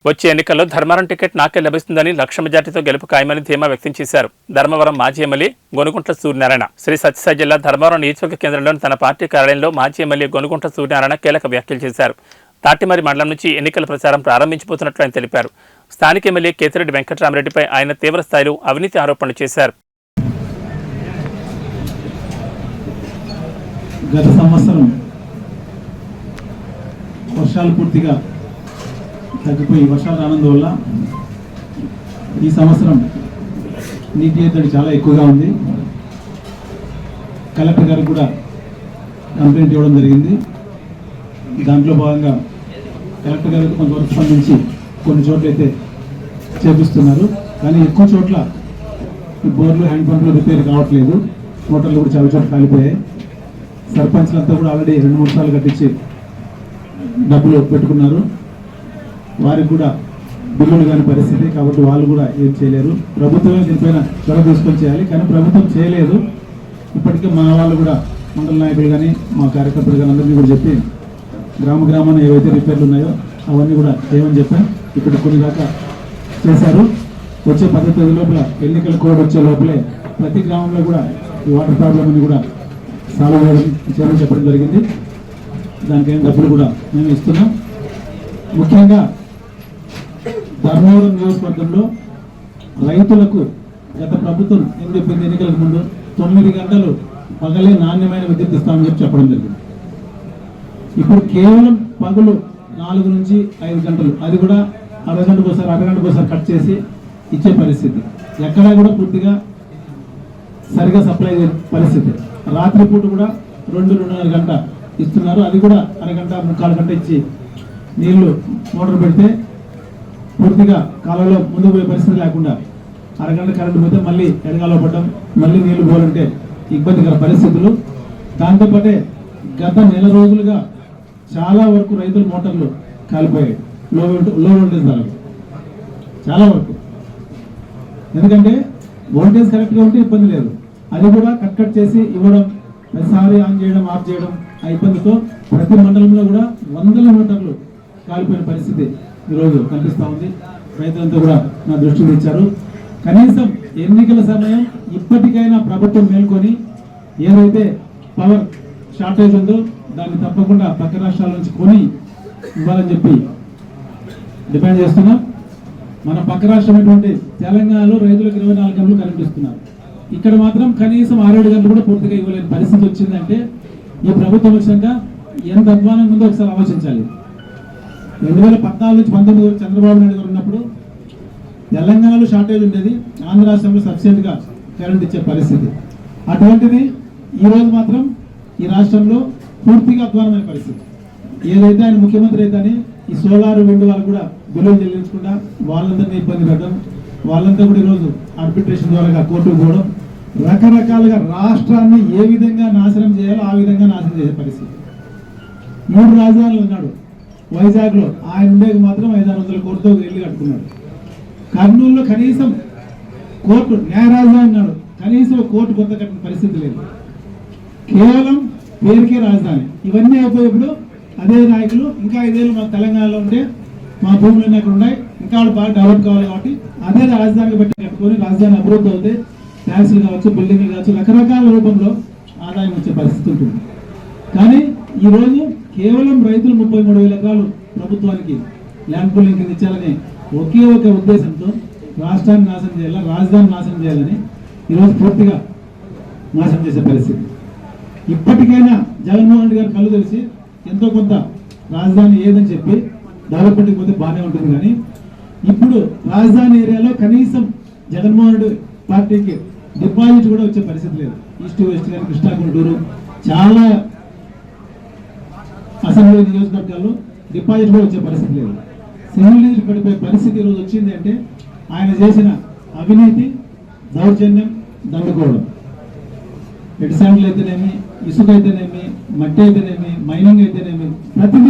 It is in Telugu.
వచ్చే ఎన్నికల్లో ధర్మవరం టికెట్ నాకే లభిస్తుందని లక్ష మెజార్టీతో గెలుపు ఖాయమని ధీమా వ్యక్తం చేశారు. ధర్మవరం మాజీ ఎమ్మెల్యే గొనుగుంట్ల సూర్యనారాయణ శ్రీ సత్యసాయి జిల్లా ధర్మవరం నియోజకవర్గ కేంద్రంలోని తన పార్టీ కార్యాలయంలో మాజీ ఎమ్మెల్యే గొనుగుంట్ల సూర్యనారాయణ కీలక వ్యాఖ్యలు చేశారు. తాటిమరి మండలం నుంచి ఎన్నికల ప్రచారం ప్రారంభించబోతున్నట్లు ఆయన తెలిపారు. స్థానిక ఎమ్మెల్యే కేతిరెడ్డి వెంకటరామరెడ్డిపై ఆయన తీవ్ర స్థాయిలో అవినీతి ఆరోపణలు చేశారు. గత సంవత్సరం వర్షాలు పూర్తిగా తగ్గిపోయి వర్షాలు రానందువల్ల ఈ సంవత్సరం నీటి ఎద్దడి చాలా ఎక్కువగా ఉంది. కలెక్టర్ గారికి కూడా కంప్లైంట్ ఇవ్వడం జరిగింది. దాంట్లో భాగంగా కలెక్టర్ గారికి కొంతవరకు స్పందించి కొన్ని చోట్ల అయితే చేపిస్తున్నారు. కానీ ఎక్కువ చోట్ల బోర్లు హ్యాండ్ పంపులు రిపేర్ కావట్లేదు. మోటార్లు కూడా చాలా చోట్ల కాలిపోయాయి. సర్పంచ్లంతా కూడా ఆల్రెడీ 2-3 సార్లు కట్టించి డబ్బులు పెట్టుకున్నారు. వారికి కూడా బిల్లులు కాని పరిస్థితి కాబట్టి వాళ్ళు కూడా ఏం చేయలేరు. ప్రభుత్వమే దీనిపైన చొరవ తీసుకొని చేయాలి, కానీ ప్రభుత్వం చేయలేదు. ఇప్పటికే మా వాళ్ళు కూడా మండల నాయకులు కానీ మా కార్యకర్తలు కానీ అందరినీ కూడా చెప్పి గ్రామాన ఏవైతే రిపేర్లు ఉన్నాయో అవన్నీ కూడా చేయమని చెప్పాం. ఇప్పుడు కొన్ని దాకా చేశారు. వచ్చే 10 తేదీ లోపల ఎన్నికల కోడ్ వచ్చే లోపలే ప్రతి గ్రామంలో కూడా ఈ వాటర్ ప్రాబ్లం అని కూడా సాల్వ్ చేయమని చెప్పడం జరిగింది. దానికైనా డబ్బులు కూడా మేము ఇస్తున్నాం. ముఖ్యంగా ధర్మవరం నియోజకవర్గంలో రైతులకు గత ప్రభుత్వం ఏం చెప్పింది, ఎన్నికలకు ముందు 9 గంటలు పగలే నాణ్యమైన విద్యుత్ ఇస్తామని చెప్పడం జరిగింది. ఇప్పుడు కేవలం పగలు 4 నుంచి 5 గంటలు, అది కూడా అరగంటకు ఒకసారి కట్ చేసి ఇచ్చే పరిస్థితి. ఎక్కడా కూడా పూర్తిగా సరిగా సప్లై చేసే పరిస్థితి. రాత్రిపూట కూడా 2-2.5 గంట ఇస్తున్నారు. అది కూడా అరగంట 3/4 గంట ఇచ్చి నీళ్లు మోటార్ పెడితే పూర్తిగా కాలంలో ముందుకు పోయే పరిస్థితి లేకుండా అరగంట కరెంటు పోతే మళ్ళీ ఎడగాలో పడ్డం, మళ్ళీ నీళ్లు పోవాలంటే ఇబ్బందికర పరిస్థితులు. దాంతోపాటే గత నెల రోజులుగా చాలా వరకు రైతుల మోటార్లు కాలిపోయాయి. లో వోల్టేజ్ ధరలు చాలా వరకు. ఎందుకంటే వోల్టేజ్ కరెక్ట్గా ఉంటే ఇబ్బంది లేదు, అది కూడా కట్ చేసి ఇవ్వడం, ప్రతిసారి ఆన్ చేయడం ఆఫ్ చేయడం, ఆ ఇబ్బందితో ప్రతి మండలంలో కూడా 100 మోటార్లు కాలిపోయిన పరిస్థితి ఈరోజు కనిపిస్తూ ఉంది. రైతులంతా కూడా నా దృష్టికి తెచ్చారు. కనీసం ఎన్నికల సమయం ఇప్పటికైనా ప్రభుత్వం మేల్కొని ఏదైతే పవర్ షార్టేజ్ ఉందో దాన్ని తప్పకుండా పక్క రాష్ట్రాల నుంచి కొని ఇవ్వాలని చెప్పి డిమాండ్ చేస్తున్నాం. మన పక్క రాష్ట్రం అయినటువంటి తెలంగాణలో రైతులకు 24 గంటలు కరెంట్ ఇస్తున్నారు. ఇక్కడ మాత్రం కనీసం 6-7 గంటలు కూడా పూర్తిగా ఇవ్వలేని పరిస్థితి వచ్చిందంటే ఈ ప్రభుత్వం వచ్చాక ఎంత అధ్వానంగా ఉందో ఒకసారి ఆలోచించాలి. 2014 నుంచి 19 వరకు చంద్రబాబు నాయుడు గారు ఉన్నప్పుడు తెలంగాణలో షార్టేజ్ ఉండేది, ఆంధ్ర రాష్ట్రంలో సఫిషియెంట్గా కరెంట్ ఇచ్చే పరిస్థితి. అటువంటిది ఈరోజు మాత్రం ఈ రాష్ట్రంలో పూర్తిగా అధ్వానమైన పరిస్థితి. ఏదైతే ఆయన ముఖ్యమంత్రి అయితే ఈ సోలార్ విండ్ వాళ్ళు కూడా బిల్లులు చెల్లించకుండా వాళ్ళందరినీ ఇబ్బంది పెట్టడం, వాళ్ళంతా కూడా ఈరోజు ఆర్బిట్రేషన్ ద్వారా కోర్టుకు పోవడం, రకరకాలుగా రాష్ట్రాన్ని ఏ విధంగా నాశనం చేయాలో ఆ విధంగా నాశనం చేసే పరిస్థితి. 3 రాజధానులు ఉన్నాడు. వైజాగ్లో ఆయన ఉండేది మాత్రం 500-600 కోట్లతో ఇల్లు కట్టుకున్నాడు. కర్నూలులో కనీసం కోర్టు న్యాయ రాజధాని అన్నాడు, కనీసం కోర్టు కొత్త కట్టిన పరిస్థితి లేదు. కేవలం పేరుకే రాజధాని. ఇవన్నీ అయిపోయేప్పుడు అదే నాయకులు ఇంకా 5 ఏళ్ళు మాకు తెలంగాణలో ఉంటే మా భూములన్నీ అక్కడ ఉన్నాయి, ఇంకా వాళ్ళు బాగా డెవలప్ కావాలి కాబట్టి అదే రాజధానికి బట్టి కట్టుకొని రాజధాని అభివృద్ధి అవుతే ట్యాక్స్లు కావచ్చు, బిల్డింగ్లు కావచ్చు, రకరకాల రూపంలో ఆదాయం వచ్చే పరిస్థితి ఉంటుంది. కానీ ఈరోజు కేవలం రైతులు 33,000 ఎకరాలు ప్రభుత్వానికి ల్యాండ్ పూలింగ్ కింద ఇచ్చాలని ఒకే ఒక ఉద్దేశంతో రాష్ట్రాన్ని నాశనం చేయాలి, రాజధాని నాశనం చేయాలని ఈరోజు పూర్తిగా నాశనం చేసే పరిస్థితి. ఇప్పటికైనా జగన్మోహన్ రెడ్డి గారు కళ్ళు తెలిసి ఎంతో కొంత రాజధాని ఏదని చెప్పి డెవలప్మెంట్కి పోతే బాగానే ఉంటుంది. కానీ ఇప్పుడు రాజధాని ఏరియాలో కనీసం జగన్మోహన్ రెడ్డి పార్టీకి డిపాజిట్ కూడా వచ్చే పరిస్థితి లేదు. ఈస్ట్ వెస్ట్ కానీ కృష్ణా గుంటూరు చాలా అసెంబ్లీ నియోజకవర్గాల్లో డిపాజిట్ కూడా వచ్చే పరిస్థితి లేదు. సింగిల్ డిజిట్ పడిపోయే పరిస్థితి ఈరోజు వచ్చింది అంటే ఆయన చేసిన అవినీతి, దౌర్జన్యం, దండుకోవడం. రెడ్ శాండ్లు అయితేనేమి, ఇసుక అయితేనేమి, మట్టి అయితేనేమి, మైనింగ్ అయితేనేమి, ప్రతిదీ